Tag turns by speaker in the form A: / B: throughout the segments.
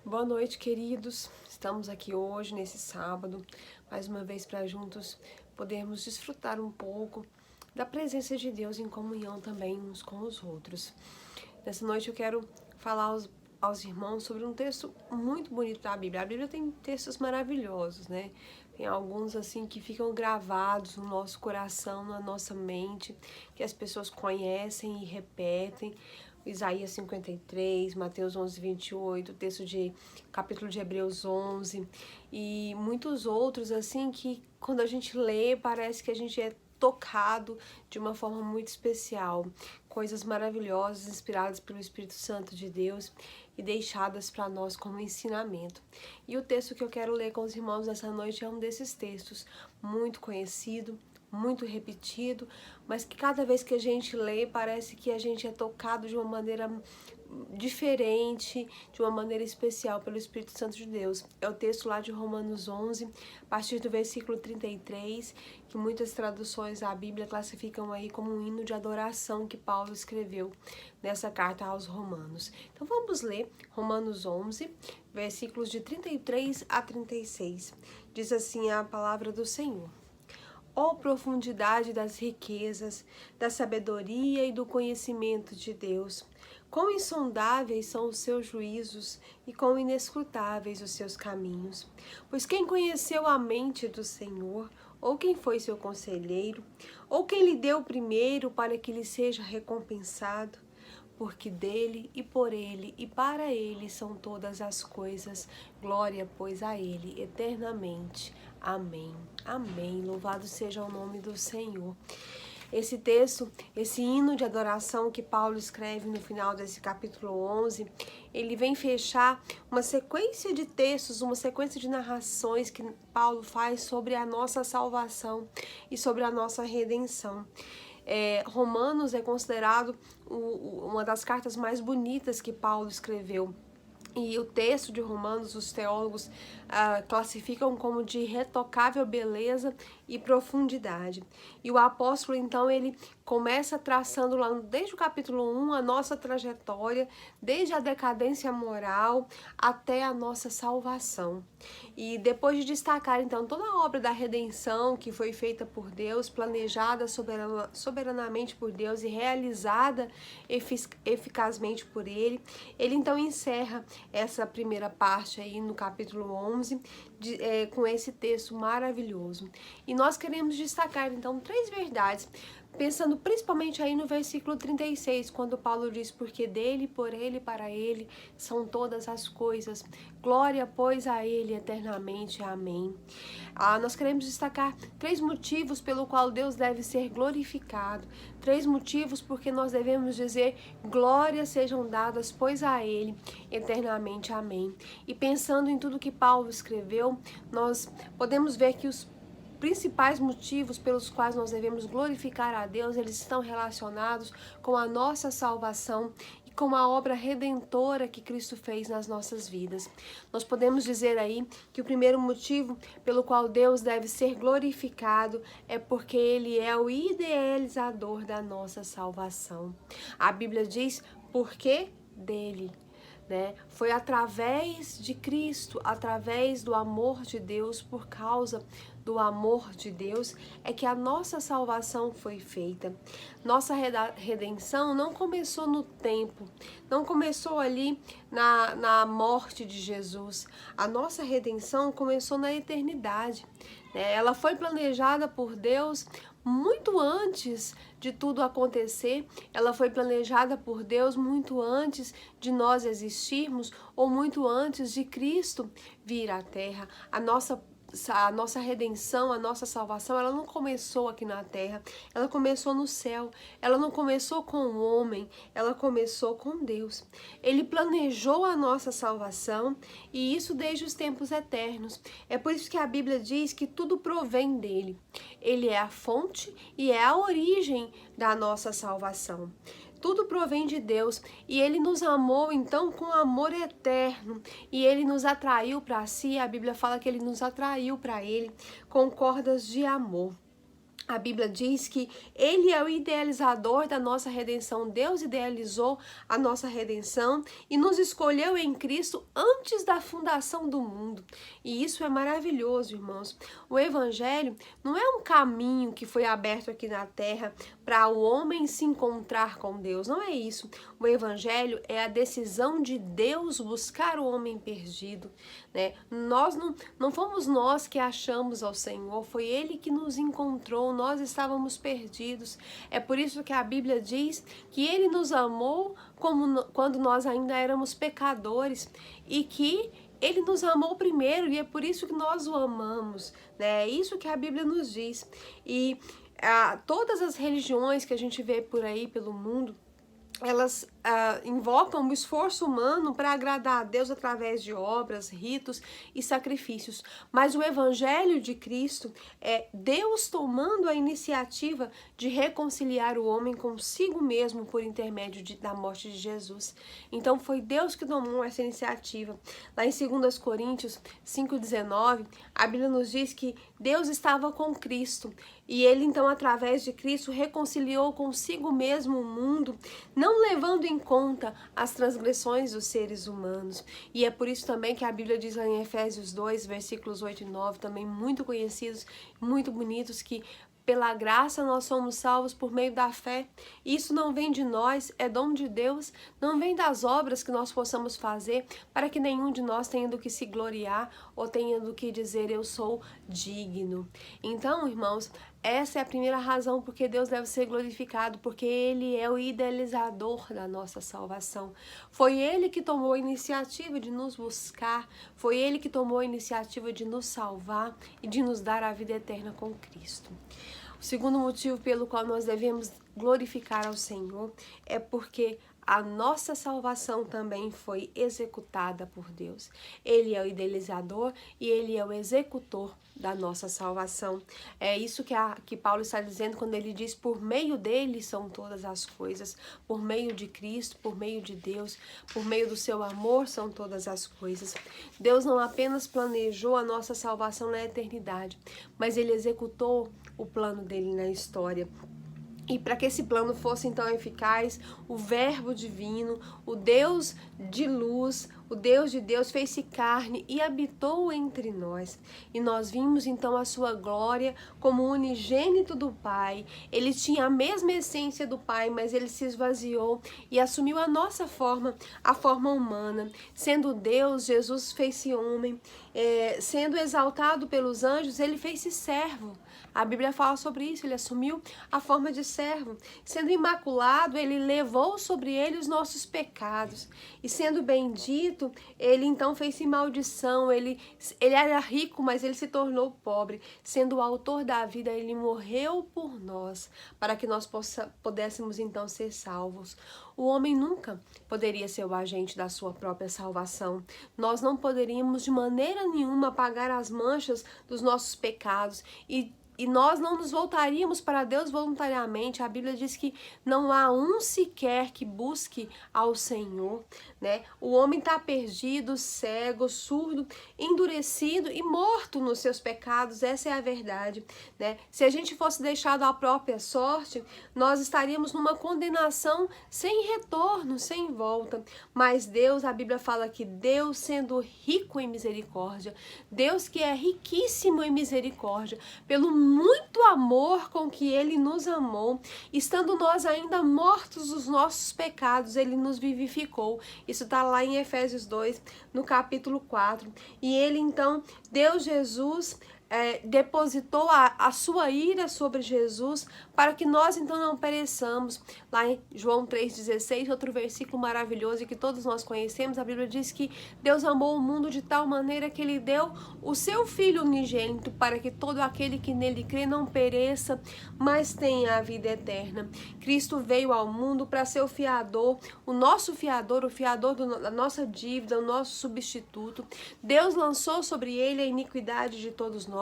A: Boa noite, queridos. Estamos aqui hoje, nesse sábado, mais uma vez para juntos podermos desfrutar um pouco da presença de Deus em comunhão também uns com os outros. Nessa noite eu quero falar aos irmãos sobre um texto muito bonito da Bíblia. A Bíblia tem textos maravilhosos, né? Tem alguns assim que ficam gravados no nosso coração, na nossa mente, que as pessoas conhecem e repetem. Isaías 53, Mateus 11, 28, texto de capítulo de Hebreus 11 e muitos outros assim que quando a gente lê parece que a gente é tocado de uma forma muito especial, coisas maravilhosas inspiradas pelo Espírito Santo de Deus e deixadas para nós como ensinamento. E o texto que eu quero ler com os irmãos nessa noite é um desses textos muito conhecido, muito repetido, mas que cada vez que a gente lê parece que a gente é tocado de uma maneira diferente, de uma maneira especial pelo Espírito Santo de Deus. É o texto lá de Romanos 11, a partir do versículo 33, que muitas traduções da Bíblia classificam aí como um hino de adoração que Paulo escreveu nessa carta aos Romanos. Então vamos ler Romanos 11, versículos de 33 a 36. Diz assim a palavra do Senhor. Ó profundidade das riquezas, da sabedoria e do conhecimento de Deus! Quão insondáveis são os seus juízos e quão inescrutáveis os seus caminhos! Pois quem conheceu a mente do Senhor, ou quem foi seu conselheiro, ou quem lhe deu primeiro para que lhe seja recompensado? Porque dele e por ele e para ele são todas as coisas. Glória, pois, a ele eternamente. Amém. Amém. Louvado seja o nome do Senhor. Esse texto, esse hino de adoração que Paulo escreve no final desse capítulo 11, ele vem fechar uma sequência de textos, uma sequência de narrações que Paulo faz sobre a nossa salvação e sobre a nossa redenção. Romanos é considerado uma das cartas mais bonitas que Paulo escreveu. E o texto de Romanos, os teólogos classificam como de retocável beleza e profundidade. E o apóstolo, então, ele começa traçando lá desde o capítulo 1 a nossa trajetória, desde a decadência moral até a nossa salvação. E depois de destacar, então, toda a obra da redenção que foi feita por Deus, planejada soberanamente por Deus e realizada eficazmente por Ele, ele então encerra essa primeira parte aí no capítulo 11 com esse texto maravilhoso. E nós queremos destacar então 3 verdades, pensando principalmente aí no versículo 36, quando Paulo diz, porque dele, por ele, para ele são todas as coisas. Glória, pois, a ele eternamente. Amém. Nós queremos destacar 3 motivos pelo qual Deus deve ser glorificado. 3 motivos porque nós devemos dizer, glórias sejam dadas, pois a ele eternamente. Amém. E pensando em tudo que Paulo escreveu, nós podemos ver que os principais motivos pelos quais nós devemos glorificar a Deus, eles estão relacionados com a nossa salvação e com a obra redentora que Cristo fez nas nossas vidas. Nós podemos dizer aí que o primeiro motivo pelo qual Deus deve ser glorificado é porque Ele é o idealizador da nossa salvação. A Bíblia diz, porque dele. Foi através de Cristo, através do amor de Deus, por causa do amor de Deus, é que a nossa salvação foi feita. Nossa redenção não começou no tempo, não começou ali na morte de Jesus. A nossa redenção começou na eternidade. Ela foi planejada por Deus muito antes de tudo acontecer, ela foi planejada por Deus muito antes de nós existirmos ou muito antes de Cristo vir à Terra. A nossa redenção, a nossa salvação, ela não começou aqui na terra, ela começou no céu, ela não começou com o homem, ela começou com Deus. Ele planejou a nossa salvação e isso desde os tempos eternos. É por isso que a Bíblia diz que tudo provém dele. Ele é a fonte e é a origem da nossa salvação. Tudo provém de Deus e Ele nos amou então com amor eterno e Ele nos atraiu para si. A Bíblia fala que Ele nos atraiu para Ele com cordas de amor. A Bíblia diz que Ele é o idealizador da nossa redenção. Deus idealizou a nossa redenção e nos escolheu em Cristo antes da fundação do mundo. E isso é maravilhoso, irmãos. O Evangelho não é um caminho que foi aberto aqui na terra para o homem se encontrar com Deus. Não é isso. O Evangelho é a decisão de Deus buscar o homem perdido, né? Não fomos nós que achamos ao Senhor, foi Ele que nos encontrou. Nós estávamos perdidos. É por isso que a Bíblia diz que Ele nos amou quando nós ainda éramos pecadores e que Ele nos amou primeiro e é por isso que nós o amamos, né? É isso que a Bíblia nos diz. E todas as religiões que a gente vê por aí pelo mundo, elas invocam o esforço humano para agradar a Deus através de obras, ritos e sacrifícios. Mas o Evangelho de Cristo é Deus tomando a iniciativa de reconciliar o homem consigo mesmo por intermédio da morte de Jesus. Então foi Deus que tomou essa iniciativa. Lá em 2 Coríntios 5,19, a Bíblia nos diz que Deus estava com Cristo e Ele então através de Cristo reconciliou consigo mesmo o mundo, não levando em conta as transgressões dos seres humanos. E é por isso também que a Bíblia diz lá em Efésios 2, versículos 8 e 9, também muito conhecidos, muito bonitos, que pela graça nós somos salvos por meio da fé. Isso não vem de nós, é dom de Deus, não vem das obras que nós possamos fazer, para que nenhum de nós tenha do que se gloriar ou tenha do que dizer eu sou digno. Então, irmãos, essa é a primeira razão porque Deus deve ser glorificado, porque Ele é o idealizador da nossa salvação. Foi Ele que tomou a iniciativa de nos buscar, foi Ele que tomou a iniciativa de nos salvar e de nos dar a vida eterna com Cristo. O segundo motivo pelo qual nós devemos glorificar ao Senhor é porque a nossa salvação também foi executada por Deus. Ele é o idealizador e Ele é o executor da nossa salvação. É isso que Paulo está dizendo quando ele diz: por meio dele são todas as coisas, por meio de Cristo, por meio de Deus, por meio do seu amor são todas as coisas. Deus não apenas planejou a nossa salvação na eternidade, mas Ele executou o plano dele na história. E para que esse plano fosse então eficaz, o Verbo divino, o Deus de luz, o Deus de Deus fez-se carne e habitou entre nós. E nós vimos então a sua glória como unigênito do Pai. Ele tinha a mesma essência do Pai, mas ele se esvaziou e assumiu a nossa forma, a forma humana. Sendo Deus, Jesus fez-se homem. Sendo exaltado pelos anjos, ele fez-se servo. A Bíblia fala sobre isso, ele assumiu a forma de servo. Sendo imaculado, ele levou sobre ele os nossos pecados. E sendo bendito, ele então fez-se maldição. Ele era rico, mas ele se tornou pobre. Sendo o autor da vida, ele morreu por nós, para que nós pudéssemos então ser salvos. O homem nunca poderia ser o agente da sua própria salvação. Nós não poderíamos de maneira nenhuma pagar as manchas dos nossos pecados e nós não nos voltaríamos para Deus voluntariamente. A Bíblia diz que não há um sequer que busque ao Senhor, né? O homem está perdido, cego, surdo, endurecido e morto nos seus pecados. Essa é a verdade, né? Se a gente fosse deixado à própria sorte, nós estaríamos numa condenação sem retorno, sem volta. Mas Deus, a Bíblia fala que Deus, sendo rico em misericórdia, Deus que é riquíssimo em misericórdia, pelo muito amor com que Ele nos amou, estando nós ainda mortos dos nossos pecados, Ele nos vivificou. Isso está lá em Efésios 2, no capítulo 4. E Ele então, Deus Jesus, depositou a sua ira sobre Jesus para que nós então não pereçamos. Lá em João 3,16, outro versículo maravilhoso que todos nós conhecemos, a Bíblia diz que Deus amou o mundo de tal maneira que Ele deu o seu Filho unigênito para que todo aquele que nele crê não pereça, mas tenha a vida eterna. Cristo veio ao mundo para ser o fiador, o nosso fiador, o fiador da nossa dívida, o nosso substituto. Deus lançou sobre Ele a iniquidade de todos nós.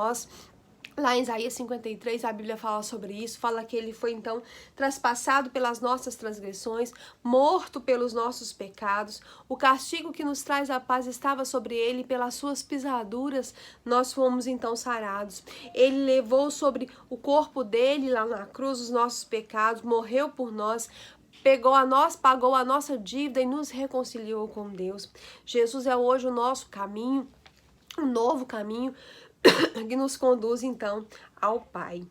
A: Lá em Isaías 53, a Bíblia fala sobre isso, fala que ele foi então traspassado pelas nossas transgressões, morto pelos nossos pecados, o castigo que nos traz a paz estava sobre ele, pelas suas pisaduras nós fomos então sarados. Ele levou sobre o corpo dele lá na cruz os nossos pecados, morreu por nós, pagou a nossa dívida e nos reconciliou com Deus. Jesus é hoje o nosso caminho, um novo caminho, que nos conduz então ao Pai.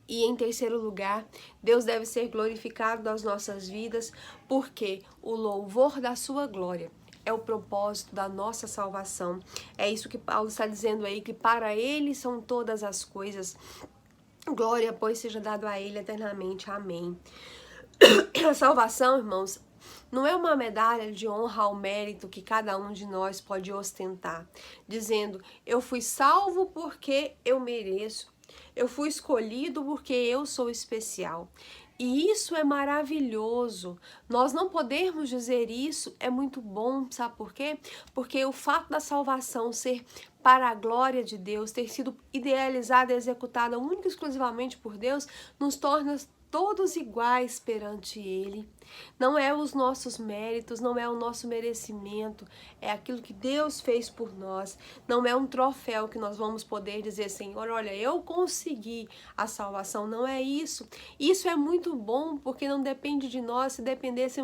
A: E em terceiro lugar, Deus deve ser glorificado nas nossas vidas, porque o louvor da sua glória é o propósito da nossa salvação. É isso que Paulo está dizendo aí, que para ele são todas as coisas. Glória, pois, seja dado a ele eternamente. Amém. A salvação, irmãos, não é uma medalha de honra ao mérito que cada um de nós pode ostentar, dizendo, eu fui salvo porque eu mereço, eu fui escolhido porque eu sou especial. E isso é maravilhoso. Nós não podermos dizer isso é muito bom, sabe por quê? Porque o fato da salvação ser para a glória de Deus, ter sido idealizada e executada única e exclusivamente por Deus, nos torna todos iguais perante Ele. Não é os nossos méritos, não é o nosso merecimento, é aquilo que Deus fez por nós. Não é um troféu que nós vamos poder dizer, Senhor, olha, eu consegui a salvação. Não é isso. Isso é muito bom, porque não depende de nós. Se dependesse,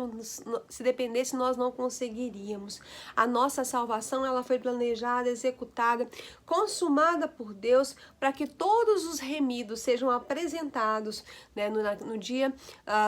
A: nós não conseguiríamos. A nossa salvação, ela foi planejada, executada, consumada por Deus, para que todos os remidos sejam apresentados, né, no dia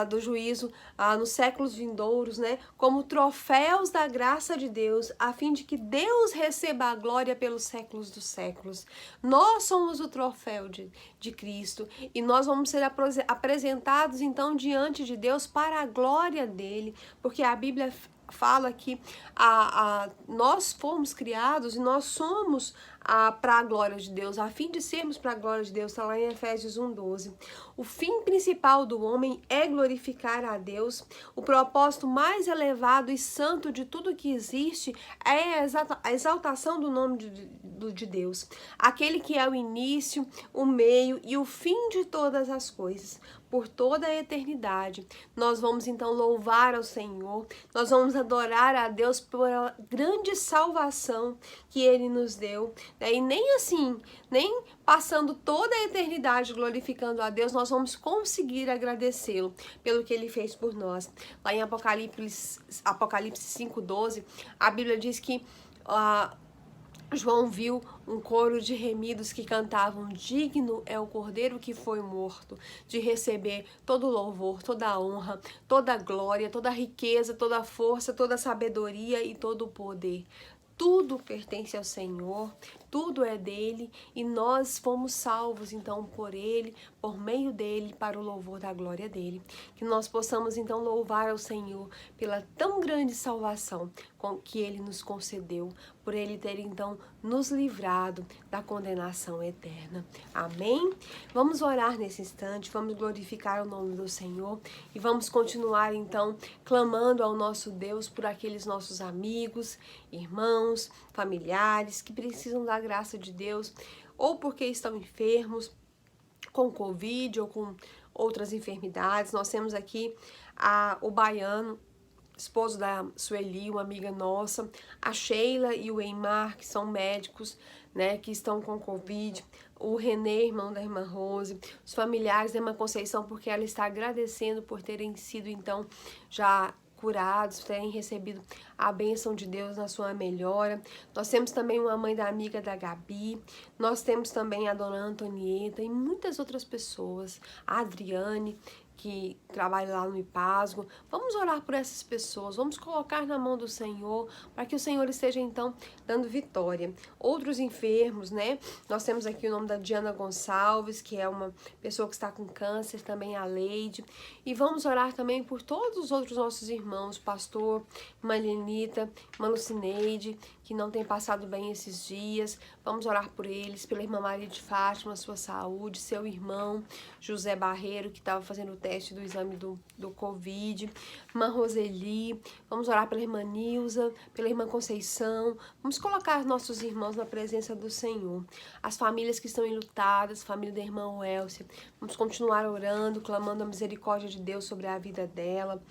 A: do juízo, nos séculos vindouros, né, como troféus da graça de Deus, a fim de que Deus receba a glória pelos séculos dos séculos. Nós somos o troféu de Cristo e nós vamos ser apresentados então diante de Deus para a glória dele, porque a Bíblia fala que nós fomos criados e nós somos para a glória de Deus, a fim de sermos para a glória de Deus, está lá em Efésios 1:12. O fim principal do homem é glorificar a Deus. O propósito mais elevado e santo de tudo que existe é a exaltação do nome de Deus, aquele que é o início, o meio e o fim de todas as coisas. Por toda a eternidade, nós vamos então louvar ao Senhor, nós vamos adorar a Deus pela grande salvação que Ele nos deu, né? E nem assim, nem passando toda a eternidade glorificando a Deus, nós vamos conseguir agradecê-lo pelo que Ele fez por nós. Lá em Apocalipse 5:12, a Bíblia diz que João viu um coro de remidos que cantavam, digno é o cordeiro que foi morto, de receber todo o louvor, toda a honra, toda a glória, toda a riqueza, toda a força, toda a sabedoria e todo o poder. Tudo pertence ao Senhor, tudo é dele e nós fomos salvos então por ele, por meio dele, para o louvor da glória dele. Que nós possamos então louvar ao Senhor pela tão grande salvação que ele nos concedeu, por ele ter então nos livrado da condenação eterna. Amém? Vamos orar nesse instante, vamos glorificar o nome do Senhor e vamos continuar então clamando ao nosso Deus por aqueles nossos amigos, irmãos, familiares que precisam da graça de Deus, ou porque estão enfermos com Covid ou com outras enfermidades. Nós temos aqui o Baiano, esposo da Sueli, uma amiga nossa, a Sheila e o Eimar, que são médicos, né, que estão com Covid, o Renê, irmão da irmã Rose, os familiares da irmã Conceição, porque ela está agradecendo por terem sido, então, já curados, terem recebido a bênção de Deus na sua melhora. Nós temos também uma mãe da amiga da Gabi, nós temos também a dona Antonieta e muitas outras pessoas, a Adriane, que trabalha lá no IPASGO. Vamos orar por essas pessoas, vamos colocar na mão do Senhor, para que o Senhor esteja então dando vitória. Outros enfermos, né? Nós temos aqui o nome da Diana Gonçalves, que é uma pessoa que está com câncer, também a Leide. E vamos orar também por todos os outros nossos irmãos, pastor, irmã Lenita, irmã Lucineide, que não tem passado bem esses dias. Vamos orar por eles, pela irmã Maria de Fátima, sua saúde, seu irmão José Barreiro, que estava fazendo o teste do exame do Covid. Irmã Roseli, vamos orar pela irmã Nilza, pela irmã Conceição. Vamos colocar nossos irmãos na presença do Senhor. As famílias que estão enlutadas, família da irmã Welcia. Vamos continuar orando, clamando a misericórdia de Deus sobre a vida dela.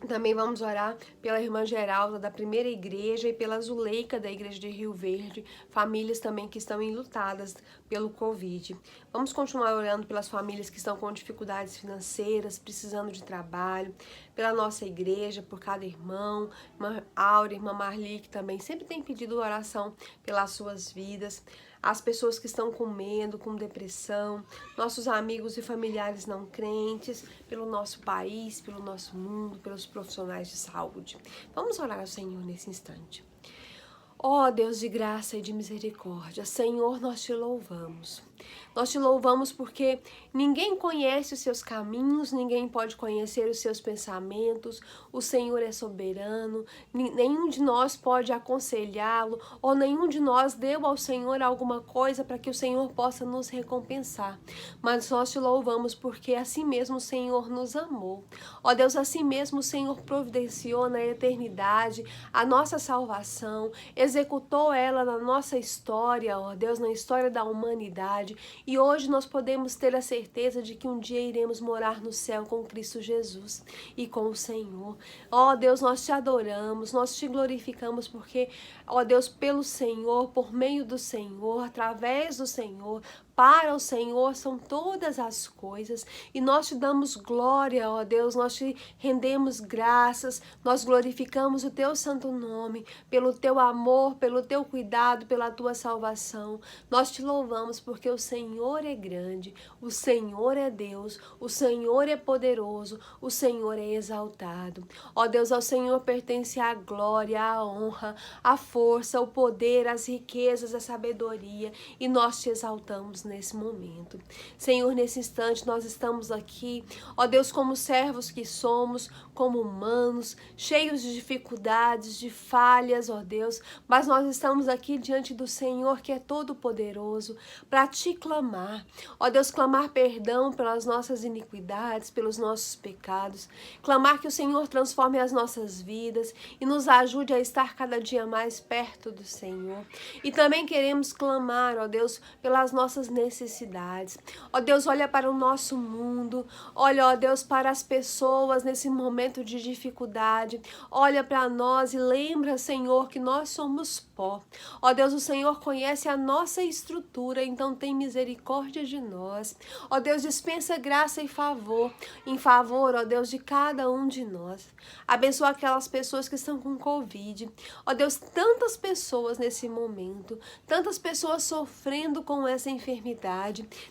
A: Também vamos orar pela irmã Geralda da primeira igreja e pela Zuleika da igreja de Rio Verde, famílias também que estão enlutadas pelo Covid. Vamos continuar orando pelas famílias que estão com dificuldades financeiras, precisando de trabalho, pela nossa igreja, por cada irmão, irmã Áurea, irmã Marli, que também sempre tem pedido oração pelas suas vidas. As pessoas que estão com medo, com depressão, nossos amigos e familiares não crentes, pelo nosso país, pelo nosso mundo, pelos profissionais de saúde. Vamos orar ao Senhor nesse instante. Ó Deus de graça e de misericórdia, Senhor, nós te louvamos. Nós te louvamos porque ninguém conhece os seus caminhos, ninguém pode conhecer os seus pensamentos, o Senhor é soberano, nenhum de nós pode aconselhá-lo, ou nenhum de nós deu ao Senhor alguma coisa para que o Senhor possa nos recompensar. Mas nós te louvamos porque assim mesmo o Senhor nos amou. Ó Deus, assim mesmo o Senhor providenciou na eternidade a nossa salvação, executou ela na nossa história, ó Deus, na história da humanidade. E hoje nós podemos ter a certeza de que um dia iremos morar no céu com Cristo Jesus e com o Senhor. Ó Deus, nós te adoramos, nós te glorificamos porque, ó Deus, pelo Senhor, por meio do Senhor, através do Senhor, para o Senhor são todas as coisas e nós te damos glória, ó Deus, nós te rendemos graças, nós glorificamos o teu santo nome, pelo teu amor, pelo teu cuidado, pela tua salvação. Nós te louvamos porque o Senhor é grande, o Senhor é Deus, o Senhor é poderoso, o Senhor é exaltado. Ó Deus, ao Senhor pertence a glória, a honra, a força, o poder, as riquezas, a sabedoria e nós te exaltamos nesse momento. Senhor, nesse instante nós estamos aqui, ó Deus, como servos que somos, como humanos, cheios de dificuldades, de falhas, ó Deus, mas nós estamos aqui diante do Senhor que é todo poderoso para te clamar, ó Deus, clamar perdão pelas nossas iniquidades, pelos nossos pecados, clamar que o Senhor transforme as nossas vidas e nos ajude a estar cada dia mais perto do Senhor. E também queremos clamar, ó Deus, pelas nossas necessidades. Ó Deus, olha para o nosso mundo, olha, ó Deus, para as pessoas nesse momento de dificuldade, olha para nós e lembra, Senhor, que nós somos pó. Ó Deus, o Senhor conhece a nossa estrutura, então tem misericórdia de nós. Ó Deus, dispensa graça e favor, em favor, ó Deus, de cada um de nós. Abençoa aquelas pessoas que estão com Covid. Ó Deus, tantas pessoas nesse momento, tantas pessoas sofrendo com essa enfermidade.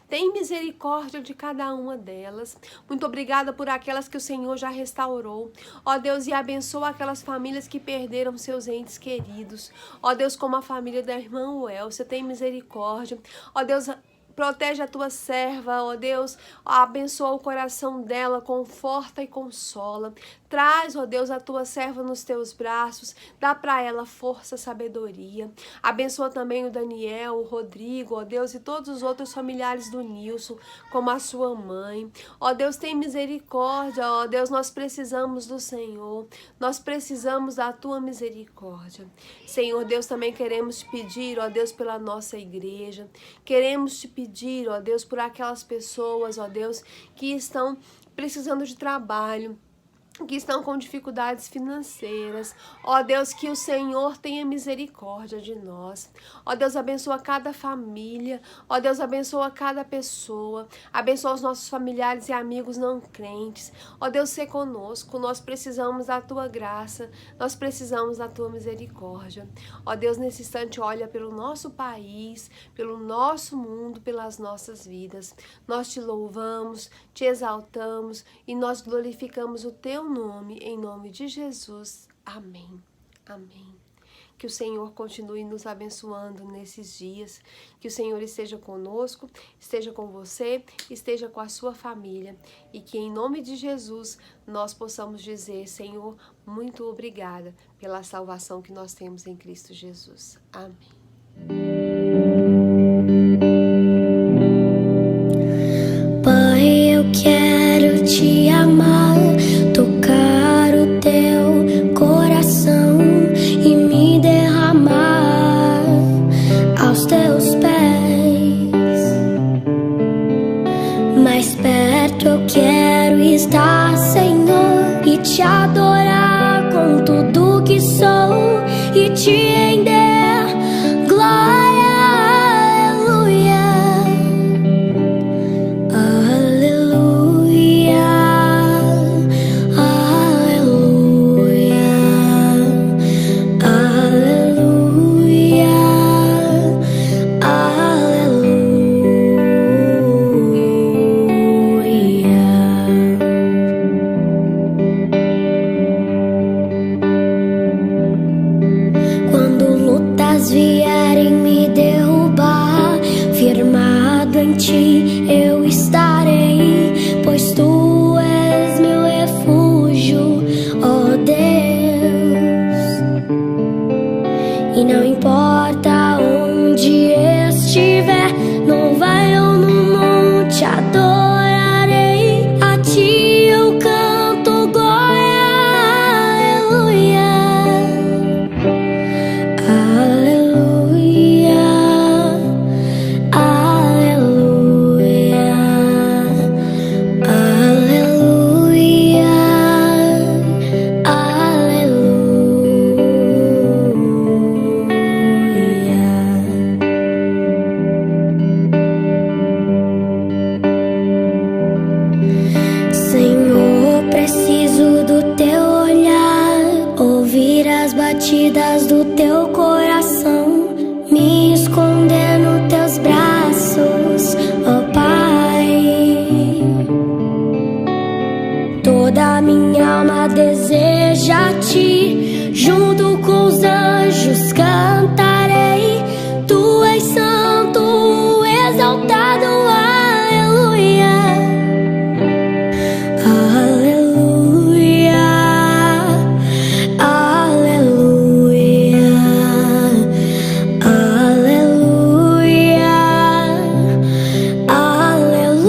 A: Tem misericórdia de cada uma delas. Muito obrigada por aquelas que o Senhor já restaurou. Ó Deus, e abençoa aquelas famílias que perderam seus entes queridos. Ó Deus, como a família da irmã Welcia, tem misericórdia. Ó Deus, protege a tua serva, ó Deus, abençoa o coração dela, conforta e consola. Traz, ó Deus, a tua serva nos teus braços, dá para ela força, sabedoria. Abençoa também o Daniel, o Rodrigo, ó Deus, e todos os outros familiares do Nilson, como a sua mãe. Ó Deus, tem misericórdia, ó Deus, nós precisamos do Senhor, nós precisamos da tua misericórdia. Senhor Deus, também queremos te pedir, ó Deus, pela nossa igreja, queremos te pedir, ó Deus, por aquelas pessoas, ó Deus, que estão precisando de trabalho, que estão com dificuldades financeiras. Ó Deus, que o Senhor tenha misericórdia de nós. Ó Deus, abençoa cada família. Ó Deus, abençoa cada pessoa. Abençoa os nossos familiares e amigos não crentes. Ó Deus, sê conosco. Nós precisamos da tua graça. Nós precisamos da tua misericórdia. Ó Deus, nesse instante, olha pelo nosso país, pelo nosso mundo, pelas nossas vidas. Nós te louvamos, te exaltamos e nós glorificamos o teu nome, em nome de Jesus. Amém. Amém. Que o Senhor continue nos abençoando nesses dias, que o Senhor esteja conosco, esteja com você, esteja com a sua família e que em nome de Jesus nós possamos dizer, Senhor, muito obrigada pela salvação que nós temos em Cristo Jesus. Amém.
B: Pai, eu quero lutas vierem me derrubar, firmado em ti eu estarei, pois tu és meu refúgio, ó Deus. E não importa onde estiver, no vale ou no monte, adorarei a ti, eu canto glória, aleluia, aleluia, aleluia, aleluia, Senhor, preciso do teu olhar, ouvir as batidas do teu coração, me esconder nos teus braços, ó Pai. Toda minha alma deseja a ti, junto com os anjos cantarei, tu és santo, exaltado, aleluia. Aleluia, aleluia, aleluia, aleluia.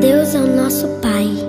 B: Deus é o nosso Pai.